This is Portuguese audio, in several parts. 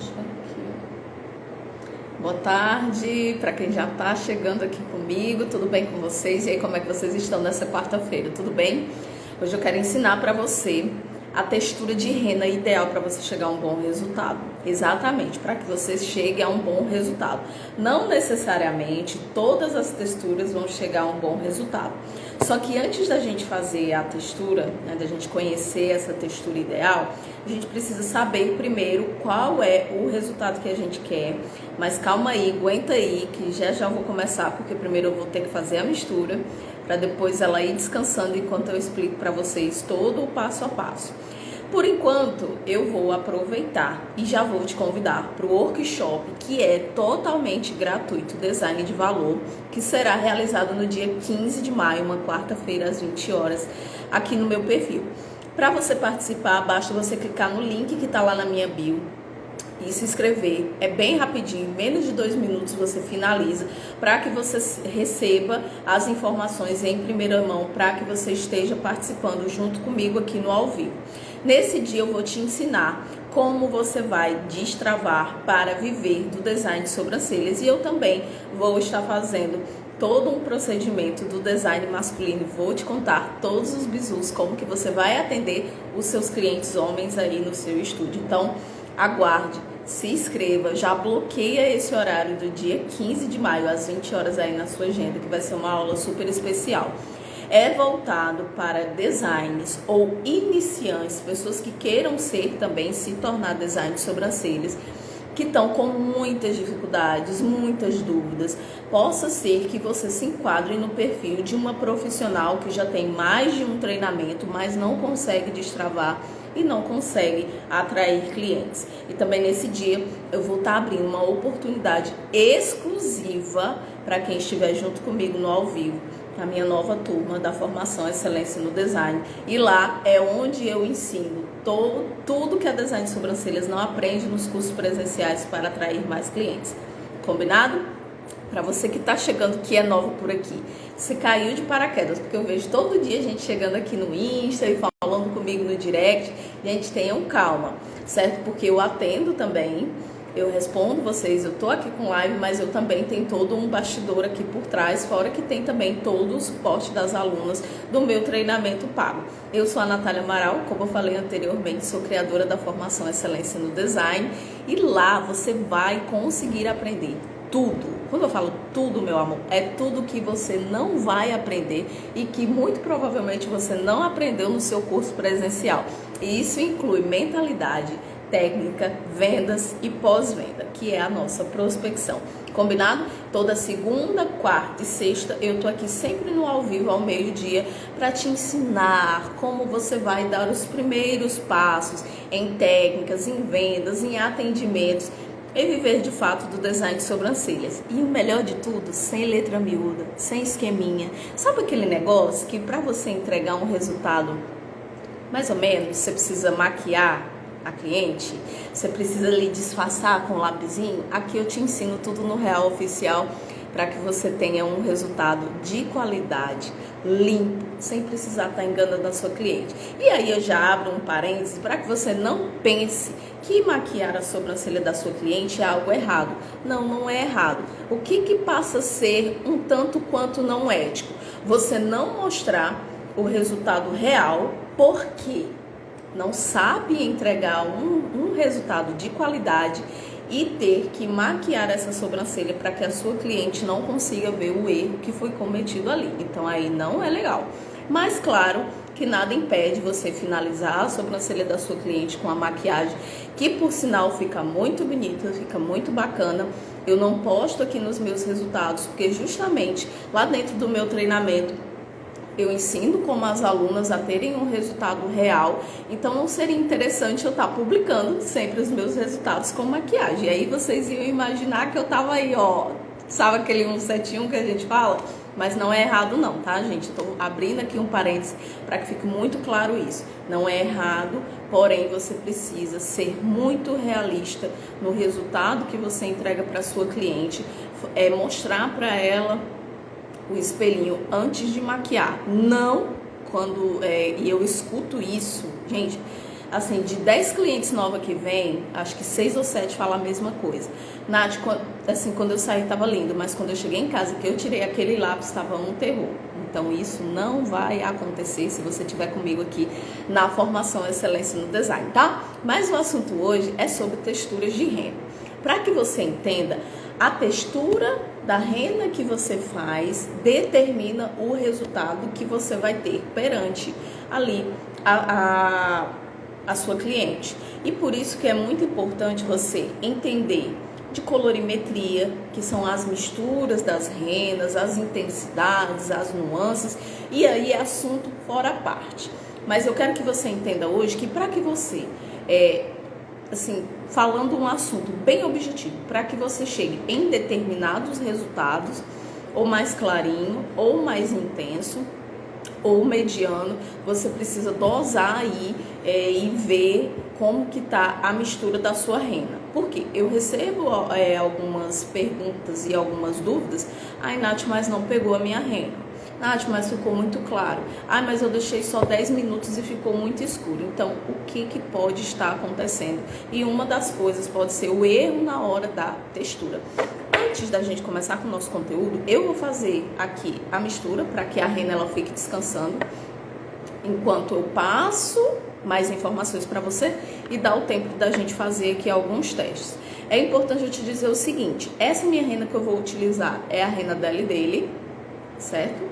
mostrar aqui. Boa tarde para quem já está chegando aqui comigo, tudo bem com vocês? E aí, como é que vocês estão nessa quarta-feira? Tudo bem? Hoje eu quero ensinar para você a textura de rena ideal para você chegar a um bom resultado. Exatamente, para que você chegue a um bom resultado. Não necessariamente todas as texturas vão chegar a um bom resultado. Só que antes da gente fazer a textura, né, da gente conhecer essa textura ideal, a gente precisa saber primeiro qual é o resultado que a gente quer. Mas calma aí, aguenta aí, que já vou começar, porque primeiro eu vou ter que fazer a mistura, para depois ela ir descansando enquanto eu explico para vocês todo o passo a passo. Por enquanto, eu vou aproveitar e já vou te convidar para o workshop, que é totalmente gratuito, design de valor, que será realizado no dia 15 de maio, uma quarta-feira, às 20 horas, aqui no meu perfil. Para você participar, basta você clicar no link que está lá na minha bio e se inscrever. É bem rapidinho, em menos de 2 minutos você finaliza, para que você receba as informações em primeira mão, para que você esteja participando junto comigo aqui no ao vivo. Nesse dia eu vou te ensinar como você vai destravar para viver do design de sobrancelhas, e eu também vou estar fazendo todo um procedimento do design masculino. Vou te contar todos os bizus, como que você vai atender os seus clientes homens aí no seu estúdio. Então, aguarde, se inscreva, já bloqueia esse horário do dia 15 de maio, às 20 horas aí na sua agenda, que vai ser uma aula super especial. É voltado para designers ou iniciantes, pessoas que queiram ser também, se tornar design de sobrancelhas, que estão com muitas dificuldades, muitas dúvidas. Possa ser que você se enquadre no perfil de uma profissional que já tem mais de um treinamento, mas não consegue destravar e não consegue atrair clientes. E também nesse dia eu vou estar abrindo uma oportunidade exclusiva para quem estiver junto comigo no ao vivo, a minha nova turma da formação Excelência no Design. E lá é onde eu ensino tudo que a design de sobrancelhas não aprende nos cursos presenciais para atrair mais clientes. Combinado? Para você que está chegando, que é novo por aqui, você caiu de paraquedas, porque eu vejo todo dia gente chegando aqui no Insta e falando comigo no direct. Gente, tenham calma, certo? Porque eu atendo também, eu respondo vocês, eu tô aqui com live, mas eu também tenho todo um bastidor aqui por trás, fora que tem também todo o suporte das alunas do meu treinamento pago. Eu sou a Natália Amaral, como eu falei anteriormente, sou criadora da formação Excelência no Design, e lá você vai conseguir aprender tudo. Quando eu falo tudo, meu amor, é tudo que você não vai aprender e que muito provavelmente você não aprendeu no seu curso presencial. E isso inclui mentalidade, técnica, vendas e pós-venda, que é a nossa prospecção. Combinado? Toda segunda, quarta e sexta eu tô aqui sempre no ao vivo ao meio-dia para te ensinar como você vai dar os primeiros passos em técnicas, em vendas, em atendimentos e viver de fato do design de sobrancelhas. E o melhor de tudo, sem letra miúda, sem esqueminha. Sabe aquele negócio que para você entregar um resultado mais ou menos, você precisa maquiar a cliente, você precisa lhe disfarçar com um lapisinho? Aqui eu te ensino tudo no Real Oficial para que você tenha um resultado de qualidade, limpo, sem precisar estar enganando a sua cliente. E aí eu já abro um parênteses para que você não pense que maquiar a sobrancelha da sua cliente é algo errado. Não, não é errado. O que passa a ser um tanto quanto não ético? Você não mostrar o resultado real porque não sabe entregar um resultado de qualidade e ter que maquiar essa sobrancelha para que a sua cliente não consiga ver o erro que foi cometido ali. Então aí não é legal. Mas claro que nada impede você finalizar a sobrancelha da sua cliente com a maquiagem, que por sinal fica muito bonita, fica muito bacana. Eu não posto aqui nos meus resultados, porque justamente lá dentro do meu treinamento eu ensino como as alunas a terem um resultado real, então não seria interessante eu estar publicando sempre os meus resultados com maquiagem. E aí vocês iam imaginar que eu tava aí, ó, sabe aquele 171 que a gente fala? Mas não é errado não, tá, gente? Estou abrindo aqui um parênteses para que fique muito claro isso. Não é errado, porém você precisa ser muito realista no resultado que você entrega para sua cliente, mostrar para ela o espelhinho antes de maquiar. Não quando e eu escuto isso, gente, assim, de 10 clientes novos que vem, acho que 6 ou 7 falam a mesma coisa. Nath, assim, quando eu saí tava lindo, mas quando eu cheguei em casa, que eu tirei aquele lápis, estava um terror. Então isso não vai acontecer se você estiver comigo aqui na formação Excelência no Design, tá? Mas o assunto hoje é sobre texturas de rena. Para que você entenda, a textura da rena que você faz determina o resultado que você vai ter perante ali a sua cliente. E por isso que é muito importante você entender de colorimetria, que são as misturas das renas, as intensidades, as nuances, e aí é assunto fora a parte. Mas eu quero que você entenda hoje que para que você, assim, falando um assunto bem objetivo, para que você chegue em determinados resultados, ou mais clarinho, ou mais intenso, ou mediano, você precisa dosar aí e ver como que tá a mistura da sua rena. Porque eu recebo algumas perguntas e algumas dúvidas. Ai, Nath, mas não pegou a minha rena. Nath, mas ficou muito claro. Ai, mas eu deixei só 10 minutos e ficou muito escuro. Então, o que pode estar acontecendo? E uma das coisas pode ser o erro na hora da textura. Antes da gente começar com o nosso conteúdo, eu vou fazer aqui a mistura para que a rena ela fique descansando, enquanto eu passo mais informações para você e dá o tempo da gente fazer aqui alguns testes. É importante eu te dizer o seguinte, essa minha rena que eu vou utilizar é a rena Deli Daily, certo?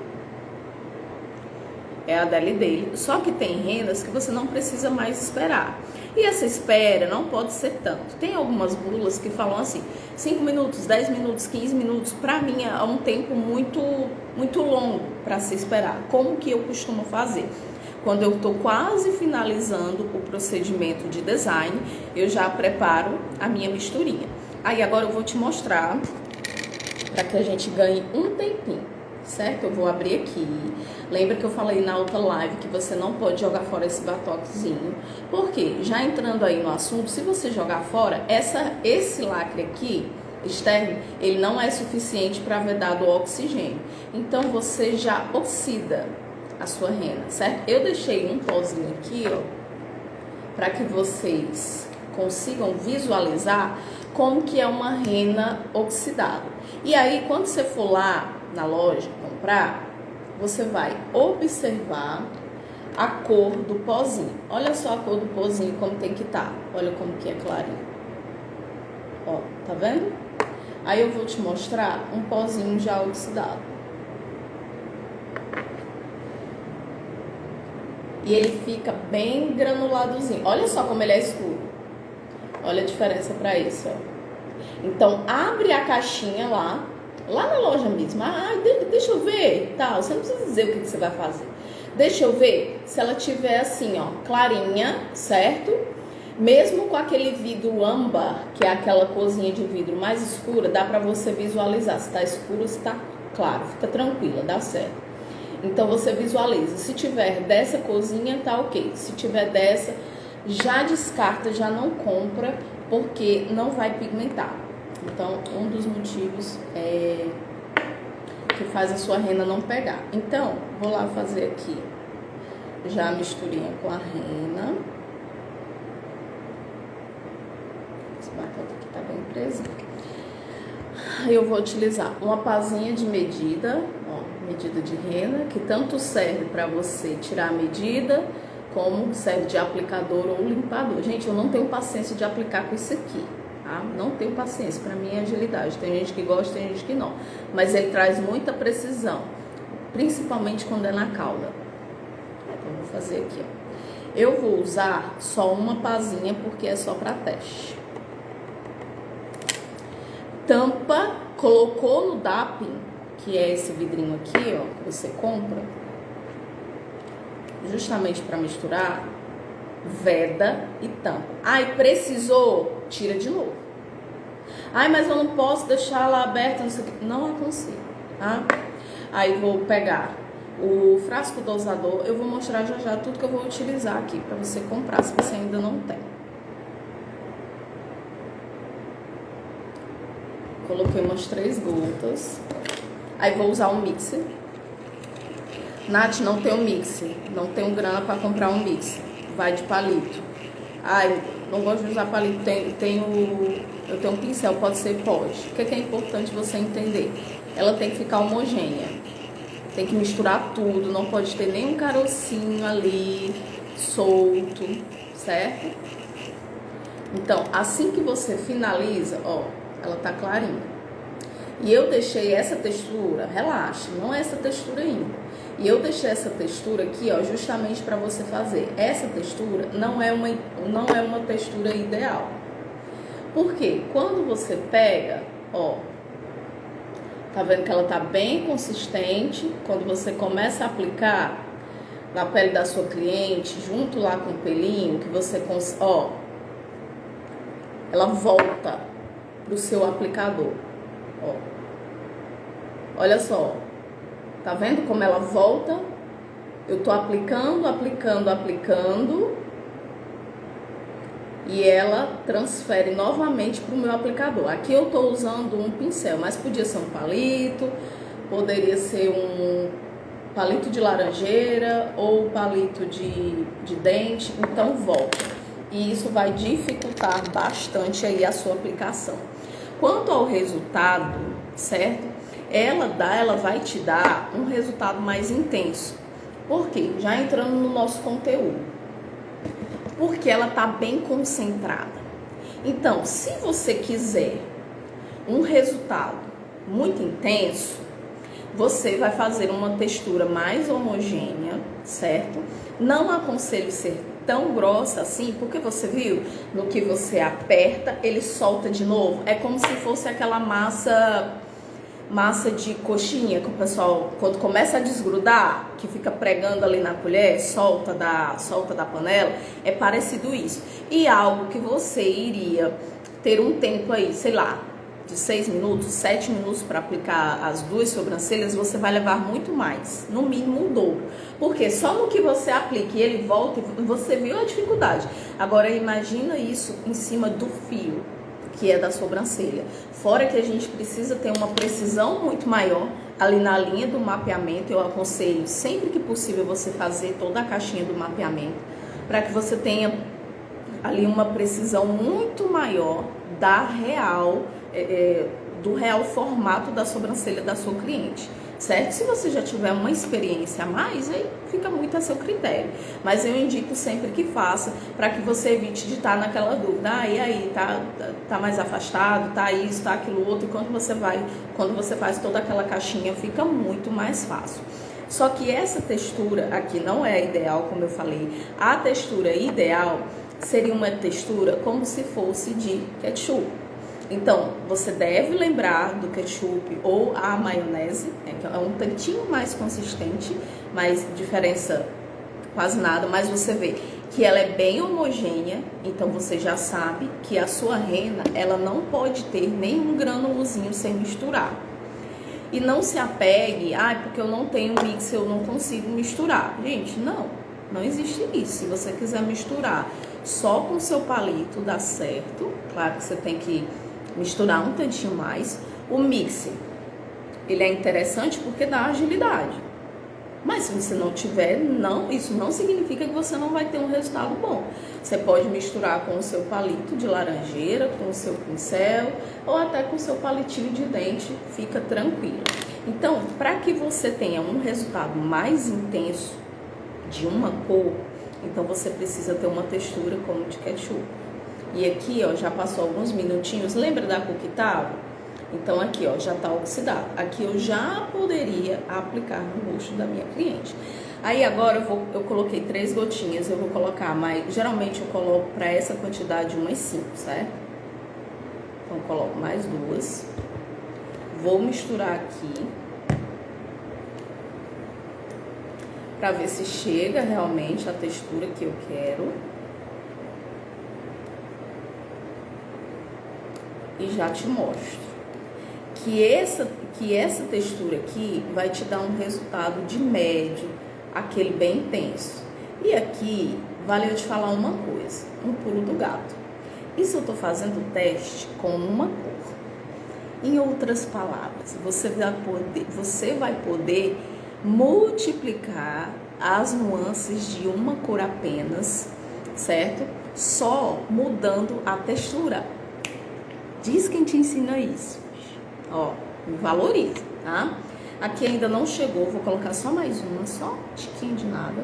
É a Deli Daily, só que tem renas que você não precisa mais esperar. E essa espera não pode ser tanto. Tem algumas bulas que falam assim, 5 minutos, 10 minutos, 15 minutos. Para mim é um tempo muito longo para se esperar. Como que eu costumo fazer? Quando eu estou quase finalizando o procedimento de design, eu já preparo a minha misturinha. Aí agora eu vou te mostrar, para que a gente ganhe um tempinho. Certo? Eu vou abrir aqui. Lembra que eu falei na outra live que você não pode jogar fora esse batoquezinho. Porque, já entrando aí no assunto, se você jogar fora, esse lacre aqui, externo, ele não é suficiente para vedar do oxigênio. Então, você já oxida a sua rena, certo? Eu deixei um pozinho aqui, ó, para que vocês consigam visualizar como que é uma rena oxidada. E aí, quando você for lá na loja comprar, você vai observar a cor do pozinho. Olha só a cor do pozinho como tem que estar. Olha como que é clarinho. Ó, tá vendo? Aí eu vou te mostrar um pozinho já oxidado. E ele fica bem granuladozinho. Olha só como ele é escuro. Olha a diferença para isso, ó. Então, abre a caixinha lá na loja mesmo. Deixa eu ver, tal. Você não precisa dizer o que você vai fazer. Deixa eu ver se ela tiver assim, ó, clarinha, certo? Mesmo com aquele vidro âmbar, que é aquela corzinha de vidro mais escura, dá pra você visualizar se tá escuro, se tá claro. Fica tranquila, dá certo. Então, você visualiza. Se tiver dessa corzinha, tá ok. Se tiver dessa, já descarta, já não compra, porque não vai pigmentar. Então, um dos motivos é que faz a sua rena não pegar. Então, vou lá fazer aqui já a misturinha com a rena. Esse batata aqui tá bem presinho. Eu vou utilizar uma pazinha de medida, ó, medida de rena, que tanto serve para você tirar a medida, como serve de aplicador ou limpador. Gente, eu não tenho paciência de aplicar com isso aqui. Não tenho paciência, para mim é agilidade. Tem gente que gosta, tem gente que não. Mas ele traz muita precisão, principalmente quando é na cauda. Então, eu vou fazer aqui, ó. Eu vou usar só uma pazinha, porque é só para teste. Tampa, colocou no DAP, que é esse vidrinho aqui, ó, que você compra, justamente para misturar, veda e tampa. Ai, precisou, tira de novo. Ai, mas eu não posso deixar ela aberta, não aconselho, tá? Aí vou pegar o frasco dosador, eu vou mostrar já tudo que eu vou utilizar aqui para você comprar, se você ainda não tem. Coloquei umas 3 gotas. Aí vou usar um mixer. Nath, não tem um mixer, não tenho grana para comprar um mixer. Vai de palito. Ai, não gosto de usar palito, eu tenho um pincel, pode ser? Pode. O que é importante você entender? Ela tem que ficar homogênea. Tem que misturar tudo, não pode ter nenhum carocinho ali, solto, certo? Então, assim que você finaliza, ó, ela tá clarinha. E eu deixei essa textura, relaxa, não é essa textura ainda. E eu deixei essa textura aqui, ó, justamente para você fazer. Essa textura não é uma textura ideal. Porque quando você pega, ó, tá vendo que ela tá bem consistente? Quando você começa a aplicar na pele da sua cliente, junto lá com o pelinho, que você, ó, ela volta pro seu aplicador, ó. Olha só, tá vendo como ela volta? Eu tô aplicando, e ela transfere novamente pro meu aplicador. Aqui eu tô usando um pincel, mas podia ser um palito, poderia ser um palito de laranjeira ou palito de dente, então volta. E isso vai dificultar bastante aí a sua aplicação. Quanto ao resultado, certo? Ela vai te dar um resultado mais intenso. Por quê? Já entrando no nosso conteúdo. Porque ela tá bem concentrada. Então, se você quiser um resultado muito intenso, você vai fazer uma textura mais homogênea, certo? Não aconselho ser tão grossa assim, porque você viu, no que você aperta, ele solta de novo. É como se fosse aquela massa de coxinha que o pessoal, quando começa a desgrudar, que fica pregando ali na colher, solta da panela, é parecido isso. E algo que você iria ter um tempo aí, sei lá, de 6 minutos, 7 minutos para aplicar as duas sobrancelhas, você vai levar muito mais, no mínimo o dobro. Porque só no que você aplica e ele volta, você viu a dificuldade. Agora imagina isso em cima do fio, que é da sobrancelha. Fora que a gente precisa ter uma precisão muito maior ali na linha do mapeamento. Eu aconselho sempre que possível você fazer toda a caixinha do mapeamento, para que você tenha ali uma precisão muito maior do real formato da sobrancelha da sua cliente, certo? Se você já tiver uma experiência a mais, aí fica muito a seu critério. Mas eu indico sempre que faça, para que você evite de estar naquela dúvida. E aí, tá mais afastado, tá isso, tá aquilo outro. E quando você faz toda aquela caixinha, fica muito mais fácil. Só que essa textura aqui não é ideal, como eu falei. A textura ideal seria uma textura como se fosse de ketchup. Então, você deve lembrar do ketchup ou a maionese, que é um tantinho mais consistente, mas diferença quase nada, mas você vê que ela é bem homogênea, então você já sabe que a sua rena, ela não pode ter nenhum granulozinho sem misturar. E não se apegue, porque eu não tenho mix, eu não consigo misturar. Gente, não existe isso. Se você quiser misturar só com o seu palito, dá certo. Claro que você tem que misturar um tantinho mais. O mix, ele é interessante porque dá agilidade. Mas se você não tiver, isso não significa que você não vai ter um resultado bom. Você pode misturar com o seu palito de laranjeira, com o seu pincel ou até com o seu palitinho de dente, fica tranquilo. Então, para que você tenha um resultado mais intenso de uma cor, então você precisa ter uma textura como de ketchup. E aqui, ó, já passou alguns minutinhos, lembra da cor que tava? Então aqui, ó, já tá oxidado. Aqui eu já poderia aplicar no rosto da minha cliente. Aí agora eu coloquei 3 gotinhas, eu vou colocar mais, geralmente eu coloco para essa quantidade umas 5, certo? Então eu coloco mais 2. Vou misturar aqui para ver se chega realmente a textura que eu quero. E já te mostro que essa textura aqui vai te dar um resultado de médio, aquele bem intenso. E aqui, vale eu te falar uma coisa, um pulo do gato. Isso eu tô fazendo o teste com uma cor. Em outras palavras, você vai poder multiplicar as nuances de uma cor apenas, certo? só mudando a textura. Diz quem te ensina isso. Ó, me valoriza, tá? Aqui ainda não chegou, vou colocar só mais uma, só um tiquinho de nada.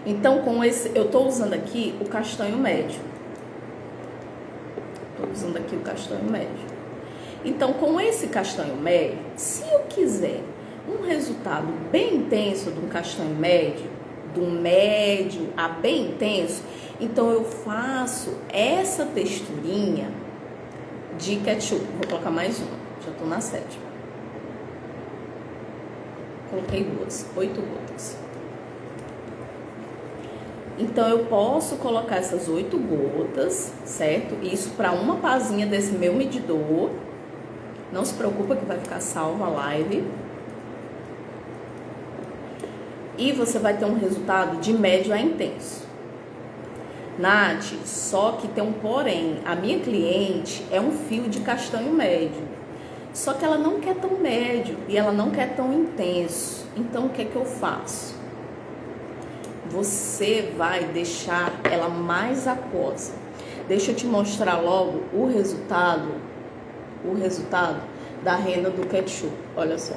Então, com esse, eu tô usando aqui o castanho médio. Tô usando aqui o castanho médio. Então, com esse castanho médio, se eu quiser um resultado bem intenso de um castanho médio, do médio a bem intenso, então eu faço essa texturinha de ketchup. Vou colocar mais uma, já tô na 7ª. Coloquei 8 gotas. Então eu posso colocar essas 8 gotas, certo? Isso para uma pazinha desse meu medidor. Não se preocupa que vai ficar salva a live. E você vai ter um resultado de médio a intenso. Nath, só que tem um porém. A minha cliente é um fio de castanho médio. Só que ela não quer tão médio e ela não quer tão intenso. Então o que é que eu faço? Você vai deixar ela mais aquosa. Deixa eu te mostrar logo o resultado da rena do ketchup. Olha só.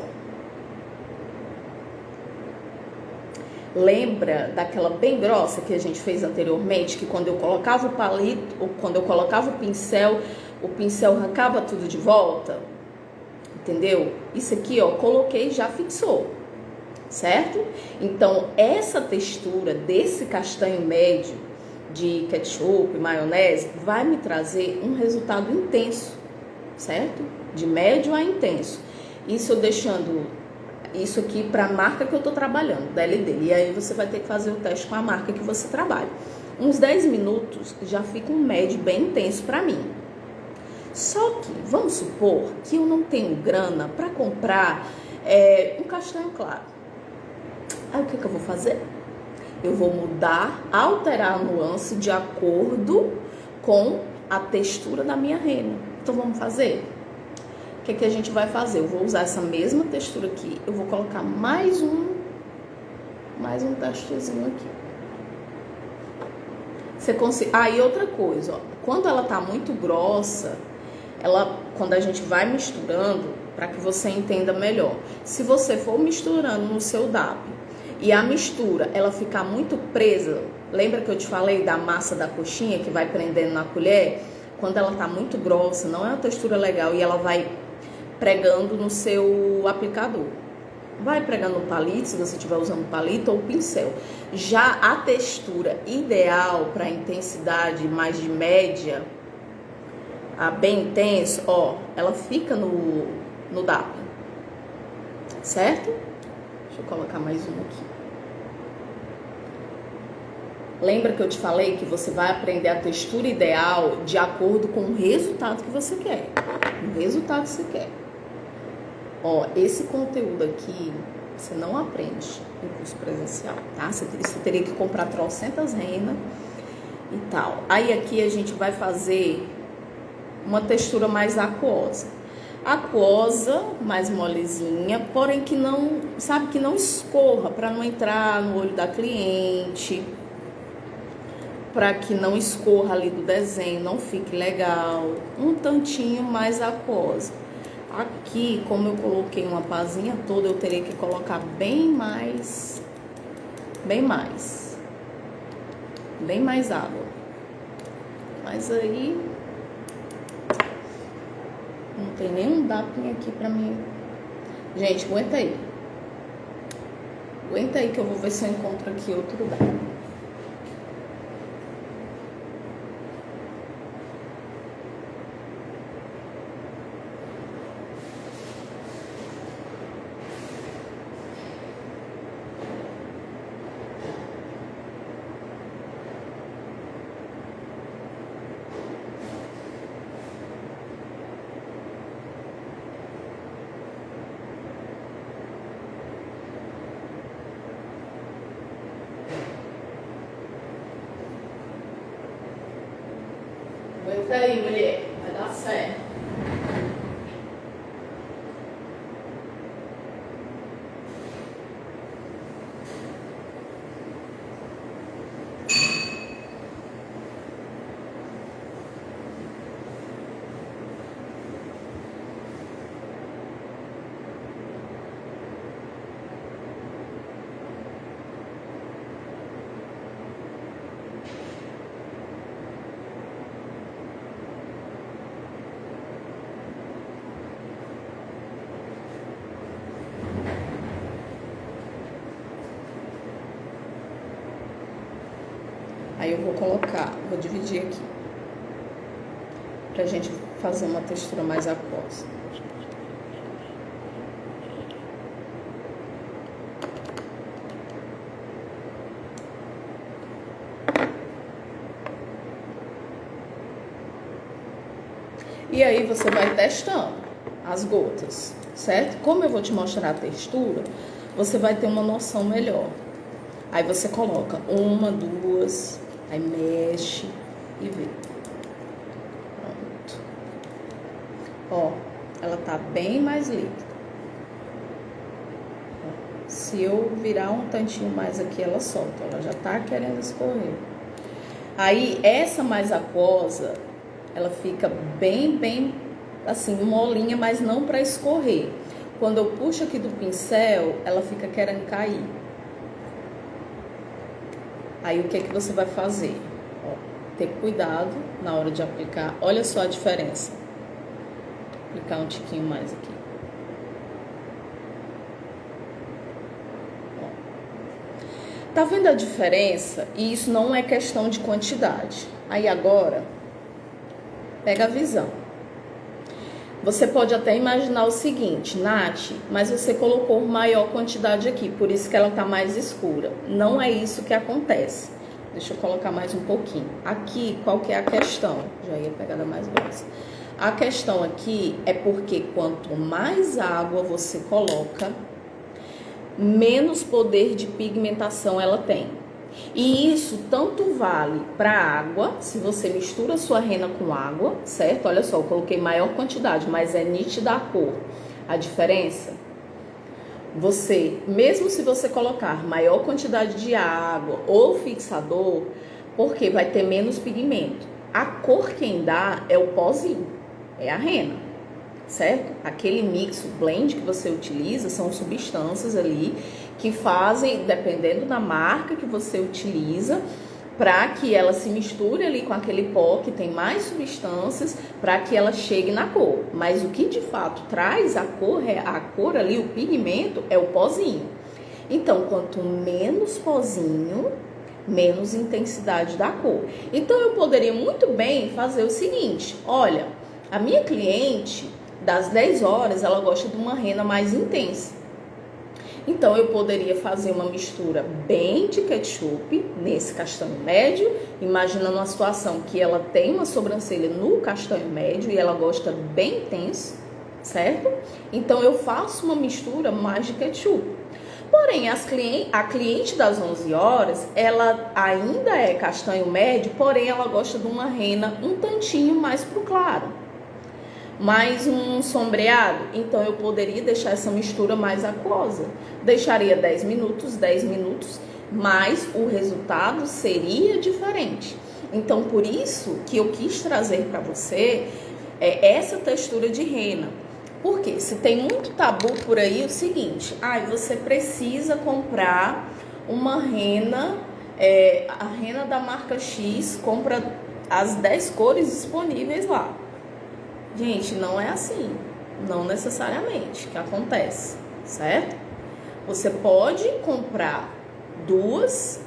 Lembra daquela bem grossa que a gente fez anteriormente, que quando eu colocava o palito, ou quando eu colocava o pincel arrancava tudo de volta? Entendeu? Isso aqui, ó, coloquei e já fixou, certo? Então, essa textura desse castanho médio de ketchup, maionese, vai me trazer um resultado intenso, certo? De médio a intenso. Isso eu deixando isso aqui para a marca que eu tô trabalhando, da LD. E aí você vai ter que fazer o teste com a marca que você trabalha. Uns 10 minutos já fica um médio bem intenso para mim. Só que, vamos supor que eu não tenho grana para comprar um castanho claro. Aí o que eu vou fazer? Eu vou mudar, alterar a nuance de acordo com a textura da minha rena. Então vamos fazer? O que a gente vai fazer? Eu vou usar essa mesma textura aqui. Eu vou colocar mais um testezinho aqui. Você consegue... e outra coisa, ó, quando ela tá muito grossa, quando a gente vai misturando, para que você entenda melhor. Se você for misturando no seu DAP e a mistura ela ficar muito presa, lembra que eu te falei da massa da coxinha que vai prendendo na colher? Quando ela tá muito grossa, não é uma textura legal e ela vai pregando no seu aplicador. Vai pregando no palito, se você estiver usando palito ou pincel. Já a textura ideal para intensidade mais de média, a bem intenso, ó, ela fica no DAP, certo? Deixa eu colocar mais uma aqui. Lembra que eu te falei que você vai aprender a textura ideal de acordo com o resultado que você quer. O resultado que você quer. Ó, esse conteúdo aqui você não aprende em curso presencial, tá? Você teria que comprar trocentas renas e tal. Aí aqui a gente vai fazer uma textura mais aquosa. Aquosa, mais molezinha, porém que não, sabe, que não escorra, para não entrar no olho da cliente, para que não escorra ali do desenho, não fique legal. Um tantinho mais aquosa. Aqui, como eu coloquei uma pazinha toda, eu teria que colocar bem mais água. Mas aí não tem nenhum DAP aqui pra mim. Gente, aguenta aí. Aguenta aí que eu vou ver se eu encontro aqui outro DAP. Aguenta aí, mulher. Vai dar certo. Aí eu vou colocar, vou dividir aqui, pra gente fazer uma textura mais aquosa. E aí você vai testando as gotas, certo? Como eu vou te mostrar a textura, você vai ter uma noção melhor. Aí você coloca uma, duas, aí mexe e vê. Pronto. Ó, ela tá bem mais líquida. Se eu virar um tantinho mais aqui, ela solta. Ela já tá querendo escorrer. Aí, essa mais aquosa, ela fica bem, assim, molinha, mas não pra escorrer. Quando eu puxo aqui do pincel, ela fica querendo cair. Aí, o que é que você vai fazer? Ó, ter cuidado na hora de aplicar. Olha só a diferença. Vou aplicar um tiquinho mais aqui. Ó. Tá vendo a diferença? E isso não é questão de quantidade. Aí, agora, pega a visão. Você pode até imaginar o seguinte, Nath, mas você colocou maior quantidade aqui, por isso que ela tá mais escura. Não é isso que acontece. Deixa eu colocar mais um pouquinho. Aqui, qual que é a questão? Já ia pegar da mais grossa. A questão aqui é porque quanto mais água você coloca, menos poder de pigmentação ela tem. E isso tanto vale para água, se você mistura sua rena com água, certo? Olha só, eu coloquei maior quantidade, mas é nítida a cor. A diferença, você, mesmo se você colocar maior quantidade de água ou fixador, porque vai ter menos pigmento. A cor quem dá é o pozinho, é a rena, certo? Aquele mix, o blend que você utiliza, são substâncias ali que fazem, dependendo da marca que você utiliza, para que ela se misture ali com aquele pó que tem mais substâncias, para que ela chegue na cor. Mas o que de fato traz a cor ali, o pigmento, é o pozinho. Então, quanto menos pozinho, menos intensidade da cor. Então, eu poderia muito bem fazer o seguinte, olha, a minha cliente, das 10 horas, ela gosta de uma rena mais intensa. Então, eu poderia fazer uma mistura bem de ketchup nesse castanho médio, imaginando uma situação que ela tem uma sobrancelha no castanho médio e ela gosta bem intenso, certo? Então, eu faço uma mistura mais de ketchup. Porém, a cliente das 11 horas, ela ainda é castanho médio, porém, ela gosta de uma rena um tantinho mais pro claro. Mais um sombreado, então eu poderia deixar essa mistura mais aquosa. Deixaria 10 minutos, mas o resultado seria diferente. Então, por isso que eu quis trazer para você essa textura de rena. Porque se tem muito tabu por aí, é o seguinte, você precisa comprar uma rena, a rena da marca X, compra as 10 cores disponíveis lá. Gente, não é assim, não necessariamente que acontece, certo? Você pode comprar duas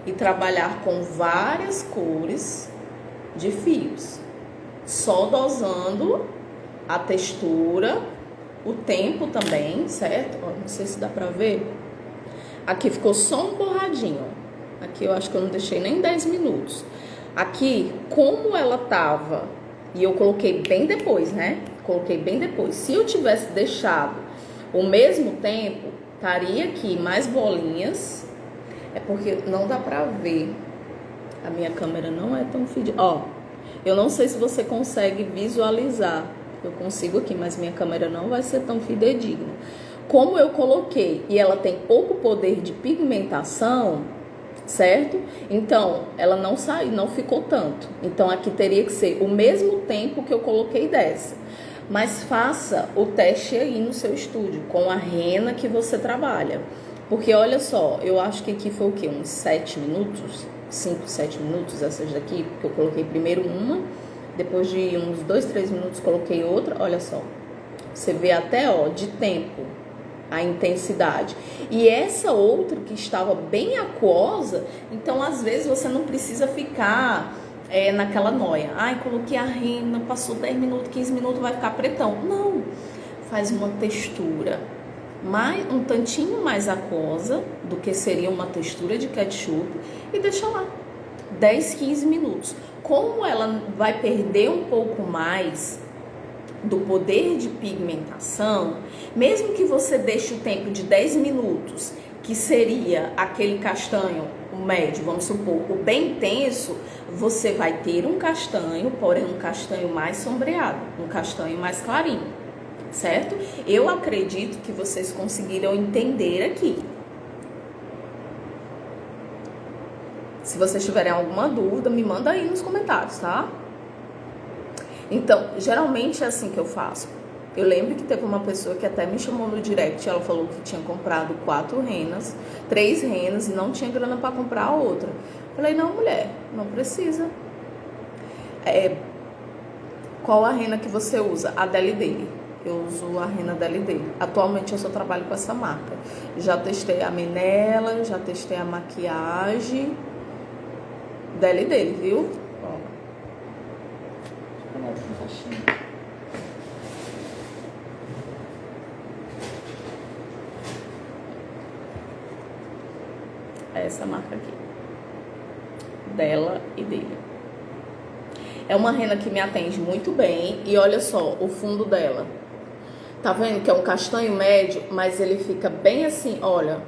e trabalhar com várias cores de fios, só dosando a textura, o tempo também, certo? Ó, não sei se dá pra ver. Aqui ficou só um borradinho, ó. Aqui eu acho que eu não deixei nem 10 minutos. Aqui, como ela tava... E eu coloquei bem depois, né? Coloquei bem depois. Se eu tivesse deixado o mesmo tempo, estaria aqui mais bolinhas. É porque não dá pra ver. A minha câmera não é tão fidedigna. Ó, eu não sei se você consegue visualizar. Eu consigo aqui, mas minha câmera não vai ser tão fidedigna. Como eu coloquei e ela tem pouco poder de pigmentação, certo? Então, ela não saiu, não ficou tanto. Então, aqui teria que ser o mesmo tempo que eu coloquei dessa. Mas faça o teste aí no seu estúdio, com a rena que você trabalha. Porque, olha só, eu acho que aqui foi o quê? Uns 7 minutos? 5, 7 minutos essas daqui? Porque eu coloquei primeiro uma, depois de uns 2, 3 minutos coloquei outra. Olha só, você vê até, ó, de tempo. a intensidade. E essa outra que estava bem aquosa, então às vezes você não precisa ficar naquela noia. Ai, coloquei a rena, passou 10 minutos, 15 minutos, vai ficar pretão. Não, faz uma textura um tantinho mais aquosa do que seria uma textura de ketchup e deixa lá 10, 15 minutos. Como ela vai perder um pouco mais do poder de pigmentação, mesmo que você deixe o tempo de 10 minutos, que seria aquele castanho, o médio, vamos supor, o bem intenso, você vai ter um castanho, porém um castanho mais sombreado, um castanho mais clarinho, certo? Eu acredito que vocês conseguiram entender aqui. Se vocês tiverem alguma dúvida, me manda aí nos comentários, tá? Então, geralmente é assim que eu faço. Eu lembro que teve uma pessoa que até me chamou no direct, ela falou que tinha comprado 3 renas e não tinha grana para comprar a outra. Falei, não, mulher, não precisa. Qual a rena que você usa? A Deli Deli. Eu uso a rena Deli Deli. Atualmente eu só trabalho com essa marca. Já testei a Minella, já testei a maquiagem. Deli Deli, viu? É essa marca aqui, dela e dele. É uma rena que me atende muito bem. E olha só o fundo dela. Tá vendo que é um castanho médio, mas ele fica bem assim, olha,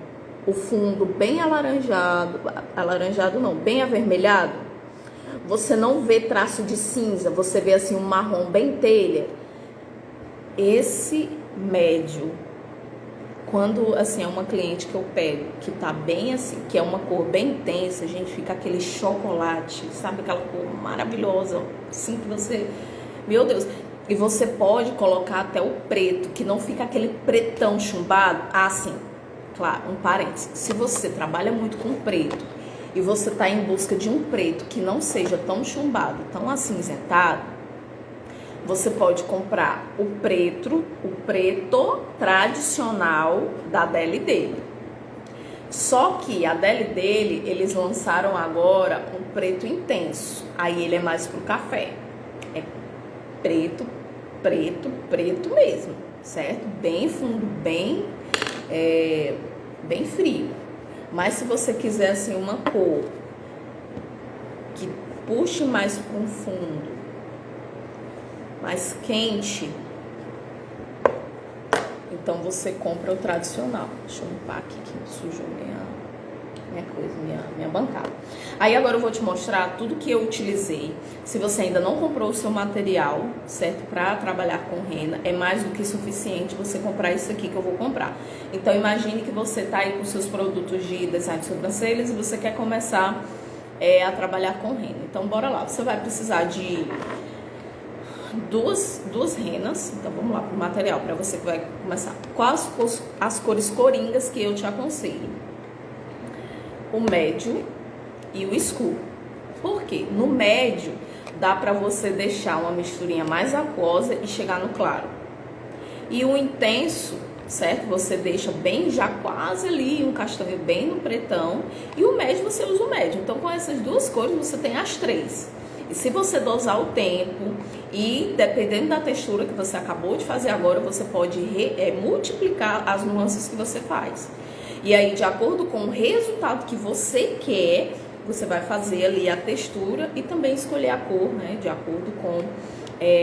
o fundo bem alaranjado, bem avermelhado. Você não vê traço de cinza, você vê assim um marrom bem telha. Esse médio, quando assim é uma cliente que eu pego, que tá bem assim, que é uma cor bem intensa, gente, fica aquele chocolate, sabe, aquela cor maravilhosa, assim que você, meu Deus. E você pode colocar até o preto, que não fica aquele pretão chumbado. Ah, sim, claro, um parênteses. Se você trabalha muito com preto e você tá em busca de um preto que não seja tão chumbado, tão acinzentado, você pode comprar o preto tradicional da Deli Deli. Só que a Deli Deli, eles lançaram agora um preto intenso. Aí ele é mais pro café. É preto mesmo, certo? Bem fundo, bem frio. Mas se você quiser assim uma cor que puxe mais para um fundo, mais quente, então você compra o tradicional. Deixa eu limpar aqui que sujou minha bancada. Aí agora eu vou te mostrar tudo que eu utilizei. Se você ainda não comprou o seu material, certo? Para trabalhar com rena, é mais do que suficiente você comprar isso aqui que eu vou comprar. Então imagine que você tá aí com seus produtos de design de sobrancelhas e você quer começar a trabalhar com rena. Então bora lá. Você vai precisar de duas renas. Então vamos lá pro material, para você que vai começar. Quais as cores coringas que eu te aconselho? O médio e o escuro. Por quê? No médio dá para você deixar uma misturinha mais aquosa e chegar no claro. E o intenso, certo? Você deixa bem já quase ali um castanho bem no pretão. E o médio você usa o médio. Então com essas duas cores você tem as 3. E se você dosar o tempo e dependendo da textura que você acabou de fazer agora, você pode multiplicar as nuances que você faz. E aí, de acordo com o resultado que você quer, você vai fazer ali a textura e também escolher a cor, né? De acordo com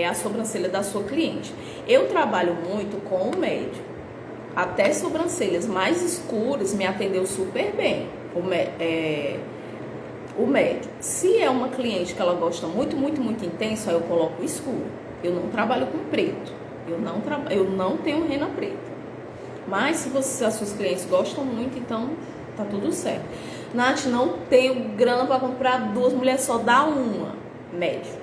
a sobrancelha da sua cliente. Eu trabalho muito com o médio. Até sobrancelhas mais escuras me atendeu super bem. O médio. Se é uma cliente que ela gosta muito intenso, aí eu coloco o escuro. Eu não trabalho com preto. Eu não tenho rena preta. Mas se as suas clientes gostam muito, então tá tudo certo. Nath, não tenho grana para comprar 2 mulheres, só dá uma. Médio.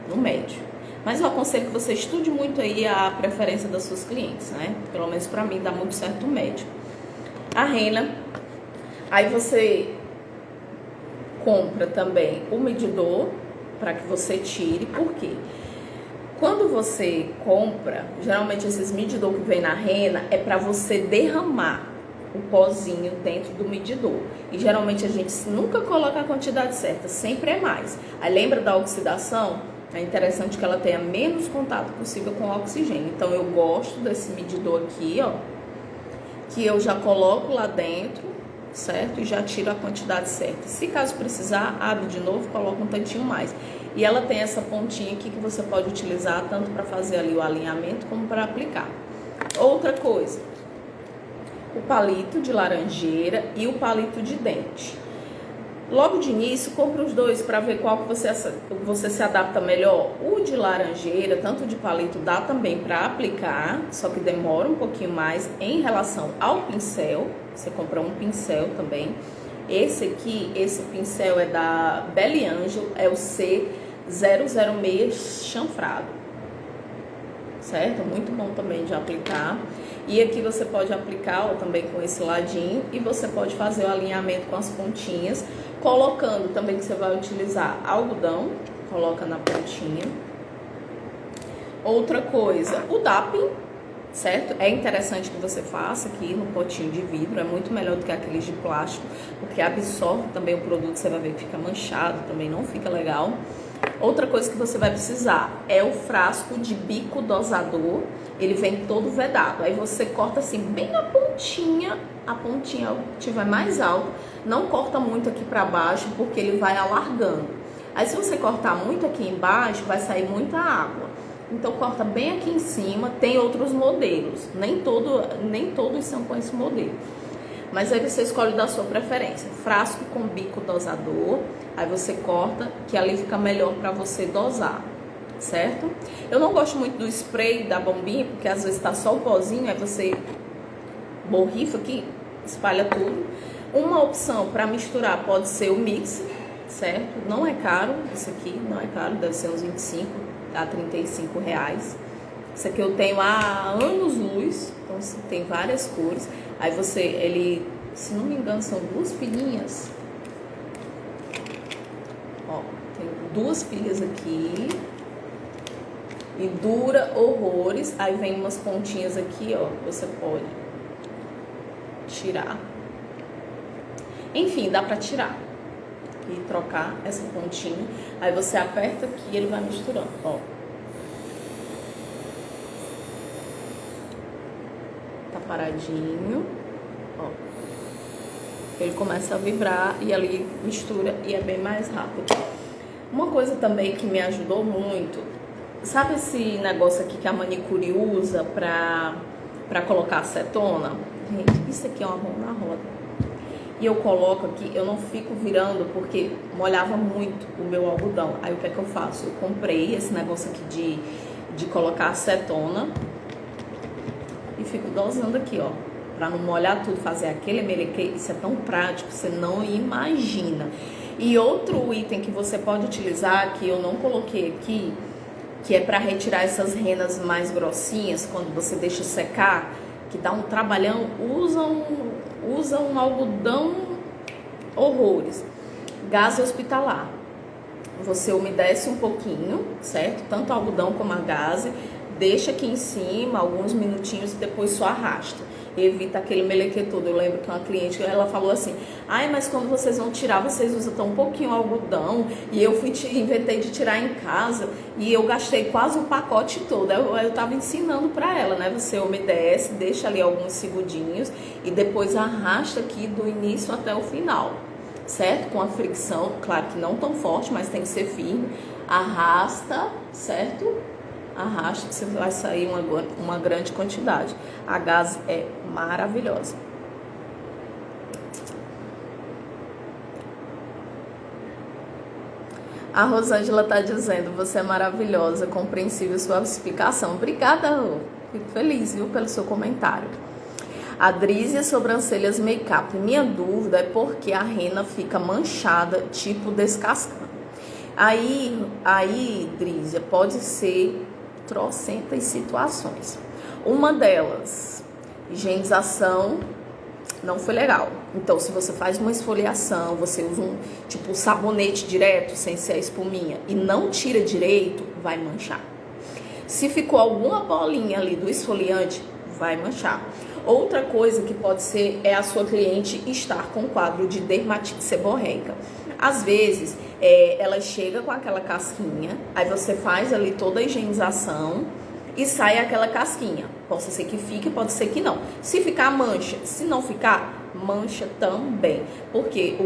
No médio. Mas eu aconselho que você estude muito aí a preferência das suas clientes, né? Pelo menos para mim dá muito certo o médio. A rena. Aí você compra também o medidor para que você tire. Por quê? Quando você compra, geralmente esses medidor que vem na rena é para você derramar o pozinho dentro do medidor. E geralmente a gente nunca coloca a quantidade certa, sempre é mais. Aí lembra da oxidação? É interessante que ela tenha menos contato possível com o oxigênio. Então eu gosto desse medidor aqui, ó, que eu já coloco lá dentro, certo? E já tiro a quantidade certa. Se caso precisar, abre de novo, coloca um tantinho mais. E ela tem essa pontinha aqui que você pode utilizar tanto para fazer ali o alinhamento como para aplicar. Outra coisa, o palito de laranjeira e o palito de dente. Logo de início, compra os dois para ver qual que você se adapta melhor. O de laranjeira, tanto de palito, dá também para aplicar, só que demora um pouquinho mais em relação ao pincel. Você compra um pincel também. Esse aqui, esse pincel é da Belly Angel, é o C006 chanfrado, certo? Muito bom também de aplicar. E aqui você pode aplicar, ó, também com esse ladinho, e você pode fazer o alinhamento com as pontinhas, colocando também que você vai utilizar algodão, coloca na pontinha. Outra coisa, o dapping, certo? É interessante que você faça aqui no potinho de vidro, é muito melhor do que aqueles de plástico, porque absorve também o produto, você vai ver que fica manchado, também não fica legal. Outra coisa que você vai precisar é o frasco de bico dosador, ele vem todo vedado, aí você corta assim bem a pontinha tiver mais alto, não corta muito aqui para baixo porque ele vai alargando. Aí se você cortar muito aqui embaixo, vai sair muita água. Então corta bem aqui em cima, tem outros modelos, nem todos são com esse modelo. Mas aí você escolhe da sua preferência, frasco com bico dosador, aí você corta, que ali fica melhor para você dosar, certo? Eu não gosto muito do spray da bombinha, porque às vezes tá só o pozinho, aí você borrifa aqui, espalha tudo. Uma opção para misturar pode ser o mix, certo? Não é caro, isso aqui não é caro, deve ser uns 25 a 35 reais. Isso aqui eu tenho há anos-luz, então tem várias cores. Aí ele, se não me engano, são 2 pilhinhas. Ó, tem 2 pilhas aqui. E dura horrores. Aí vem umas pontinhas aqui, ó, você pode tirar. Enfim, dá pra tirar e trocar essa pontinha. Aí você aperta aqui e ele vai misturando, ó. Tá paradinho, ó. Ele começa a vibrar e ali mistura e é bem mais rápido. Uma coisa também que me ajudou muito, sabe esse negócio aqui que a manicure usa pra colocar acetona? Gente, isso aqui é uma mão na roda. E eu coloco aqui, eu não fico virando porque molhava muito o meu algodão. Aí o que é que eu faço? Eu comprei esse negócio aqui de colocar acetona e fico dosando aqui, ó, pra não molhar tudo, fazer aquele meleque. Isso é tão prático, você não imagina. E outro item que você pode utilizar, que eu não coloquei aqui, que é para retirar essas renas mais grossinhas, quando você deixa secar, que dá um trabalhão, usa um algodão horrores. Gaze hospitalar. Você umedece um pouquinho, certo? Tanto o algodão como a gaze. Deixa aqui em cima alguns minutinhos e depois só arrasta. Evita aquele meleque todo. Eu lembro que uma cliente, ela falou assim: ai, mas quando vocês vão tirar, vocês usam tão pouquinho algodão. E eu inventei de tirar em casa e eu gastei quase o pacote todo. Eu tava ensinando pra ela, né? Você umedece, deixa ali alguns segundinhos e depois arrasta aqui do início até o final, certo? Com a fricção, claro que não tão forte, mas tem que ser firme. Arrasta, certo? Arrasta que você vai sair uma grande quantidade. A gaze é maravilhosa. A Rosângela tá dizendo: você é maravilhosa, compreensível sua explicação. Obrigada, Rô. Fico feliz, viu, pelo seu comentário. A Drízia, sobrancelhas make-up. Minha dúvida é porque a rena fica manchada, tipo descascando. Aí, Drízia, pode ser trocentas situações. Uma delas, higienização não foi legal. Então, se você faz uma esfoliação, você usa um sabonete direto, sem ser a espuminha, e não tira direito, vai manchar. Se ficou alguma bolinha ali do esfoliante, vai manchar. Outra coisa que pode ser é a sua cliente estar com quadro de dermatite seborreica. Às vezes, ela chega com aquela casquinha, aí você faz ali toda a higienização e sai aquela casquinha. Pode ser que fique, pode ser que não. Se ficar, mancha. Se não ficar, mancha também. Porque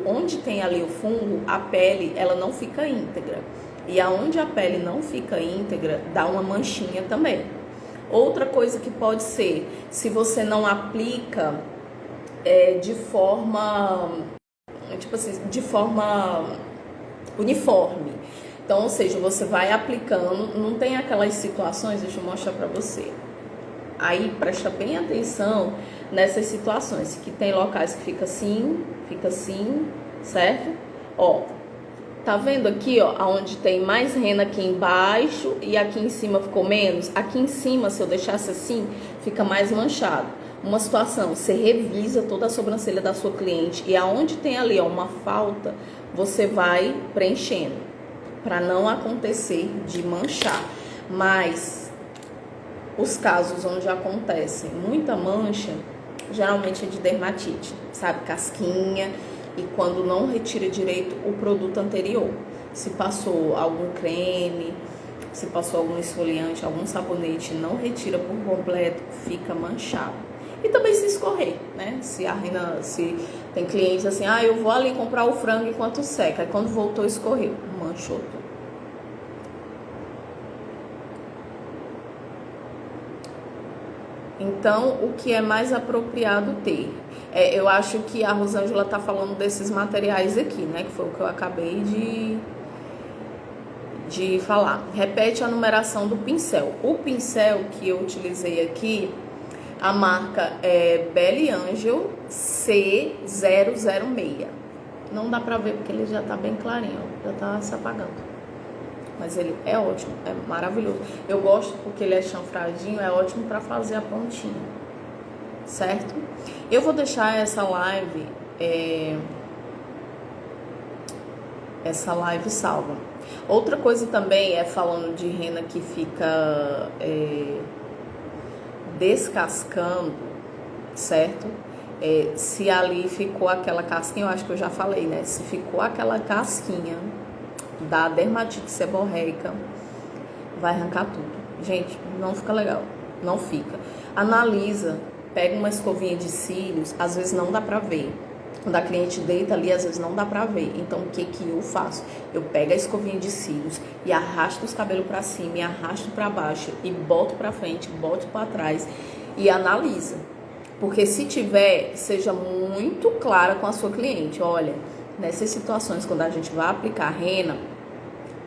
onde tem ali o fungo, a pele, ela não fica íntegra. E aonde a pele não fica íntegra, dá uma manchinha também. Outra coisa que pode ser, se você não aplica de forma, tipo assim, de forma uniforme. Então, ou seja, você vai aplicando, não tem aquelas situações, deixa eu mostrar pra você. Aí, presta bem atenção nessas situações, que tem locais que fica assim, certo? Ó, tá vendo aqui, ó, onde tem mais rena aqui embaixo e aqui em cima ficou menos? Aqui em cima, se eu deixasse assim, fica mais manchado. Uma situação, você revisa toda a sobrancelha da sua cliente e aonde tem ali, ó, uma falta, você vai preenchendo, para não acontecer de manchar. Mas os casos onde acontece muita mancha, geralmente é de dermatite, sabe? Casquinha, e quando não retira direito o produto anterior. Se passou algum creme, se passou algum esfoliante, algum sabonete, não retira por completo, fica manchado. E também se escorrer, né? Se tem clientes assim, eu vou ali comprar o frango enquanto seca, aí quando voltou escorreu, manchou tudo. Então, o que é mais apropriado ter? Eu acho que a Rosângela tá falando desses materiais aqui, né? Que foi o que eu acabei de falar. Repete a numeração do pincel. O pincel que eu utilizei aqui, a marca é Belly Angel C006. Não dá pra ver porque ele já tá bem clarinho, já tá se apagando. Mas ele é ótimo, é maravilhoso. Eu gosto porque ele é chanfradinho, é ótimo pra fazer a pontinha, certo? Eu vou deixar essa live salva. Outra coisa também é falando de rena que fica descascando, certo? Se ali ficou aquela casquinha, eu acho que eu já falei, né? Se ficou aquela casquinha da dermatite seborreica, vai arrancar tudo. Gente, não fica legal, não fica. Analisa, pega uma escovinha de cílios, às vezes não dá pra ver. Quando a cliente deita ali, às vezes não dá pra ver. Então, o que eu faço? Eu pego a escovinha de cílios e arrasto os cabelos pra cima, e arrasto pra baixo, e boto pra frente, boto pra trás e analisa. Porque se tiver, seja muito clara com a sua cliente. Olha, nessas situações, quando a gente vai aplicar rena,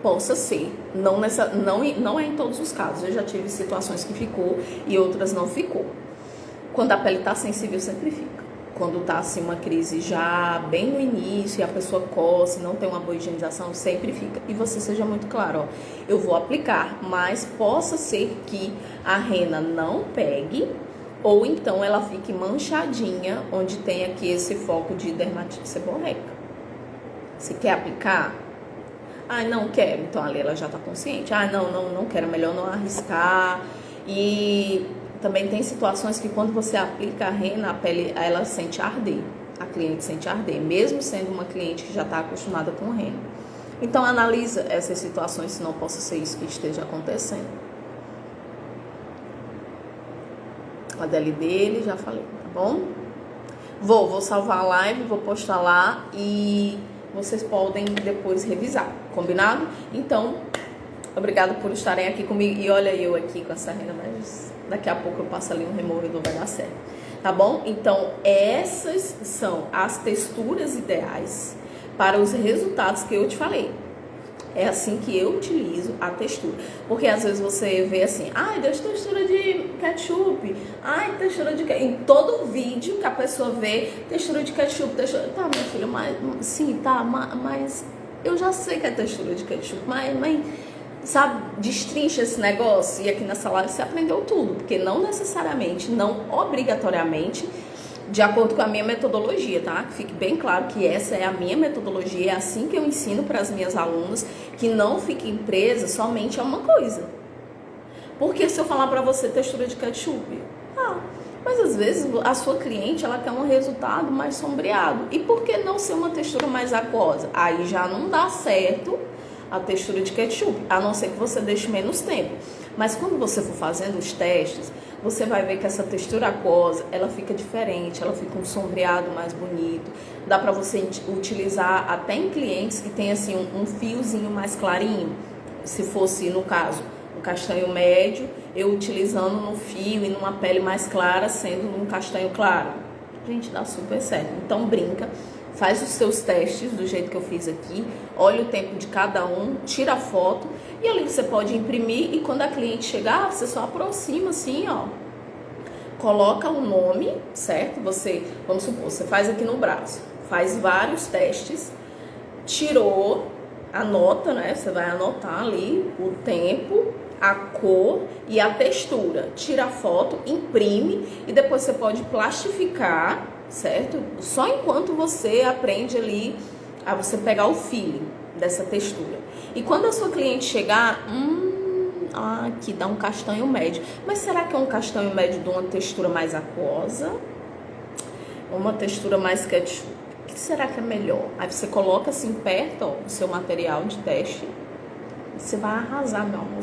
possa ser, não é em todos os casos. Eu já tive situações que ficou e outras não ficou. Quando a pele tá sensível, sempre fica. Quando tá assim uma crise já bem no início e a pessoa coça, não tem uma boa higienização, sempre fica. E você seja muito claro, ó, eu vou aplicar, mas possa ser que a rena não pegue, ou então ela fique manchadinha, onde tem aqui esse foco de dermatite seborreica. Você quer aplicar? Não quero. Então ali ela já tá consciente. Não quero, melhor não arriscar. E também tem situações que quando você aplica a rena, a pele, ela sente arder. A cliente sente arder, mesmo sendo uma cliente que já está acostumada com rena. Então analisa essas situações, se não possa ser isso que esteja acontecendo. A dele, já falei, tá bom? Vou salvar a live, vou postar lá e vocês podem depois revisar, combinado? Então, obrigado por estarem aqui comigo. E olha eu aqui com essa rena, mas daqui a pouco eu passo ali um removedor, vai dar certo, tá bom? Então, essas são as texturas ideais para os resultados que eu te falei. É assim que eu utilizo a textura. Porque às vezes você vê assim, deixa textura de ketchup, textura de ketchup. Em todo vídeo que a pessoa vê, textura de ketchup, textura... Tá, minha filha, mas eu já sei que é textura de ketchup, mas sabe, destrincha esse negócio. E aqui nessa live você aprendeu tudo, porque não necessariamente, não obrigatoriamente, de acordo com a minha metodologia, tá? Fique bem claro que essa é a minha metodologia, é assim que eu ensino para as minhas alunas, que não fiquem presas somente a uma coisa. Porque se eu falar pra você textura de ketchup, mas às vezes a sua cliente, ela quer um resultado mais sombreado. E por que não ser uma textura mais aquosa? Aí já não dá certo a textura de ketchup, a não ser que você deixe menos tempo. Mas quando você for fazendo os testes, você vai ver que essa textura aquosa, ela fica diferente, ela fica um sombreado mais bonito. Dá pra você utilizar até em clientes que tem assim um fiozinho mais clarinho. Se fosse, no caso, o castanho médio, eu utilizando no fio e numa pele mais clara, sendo num castanho claro. Gente, dá super certo. Então brinca, faz os seus testes do jeito que eu fiz aqui, olha o tempo de cada um, tira a foto e ali você pode imprimir e quando a cliente chegar, você só aproxima assim, ó. Coloca o nome, certo? Você, vamos supor, você faz aqui no braço, faz vários testes, tirou, anota, né? Você vai anotar ali o tempo, a cor e a textura. Tira a foto, imprime e depois você pode plastificar, certo? Só enquanto você aprende ali a você pegar o feeling dessa textura. E quando a sua cliente chegar, aqui dá um castanho médio. Mas será que é um castanho médio de uma textura mais aquosa? Ou uma textura mais ketchup? O que será que é melhor? Aí você coloca assim perto, ó, o seu material de teste. Você vai arrasar, meu amor.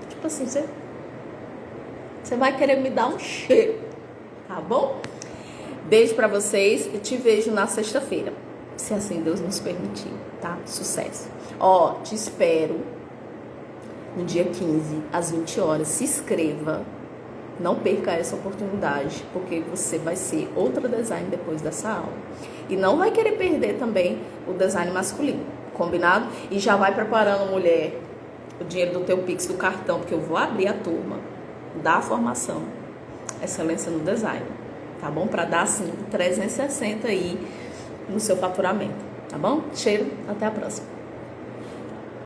Tipo assim, você vai querer me dar um cheiro, tá bom? Beijo pra vocês e te vejo na sexta-feira, se assim Deus nos permitir, tá? Sucesso. Ó, te espero no dia 15, às 20 horas. Se inscreva, não perca essa oportunidade, porque você vai ser outra design depois dessa aula. E não vai querer perder também o design masculino, combinado? E já vai preparando, mulher, o dinheiro do teu Pix, do cartão, porque eu vou abrir a turma da formação Excelência no Design, tá bom? Para dar, assim, 360 aí no seu faturamento, tá bom? Cheiro, até a próxima.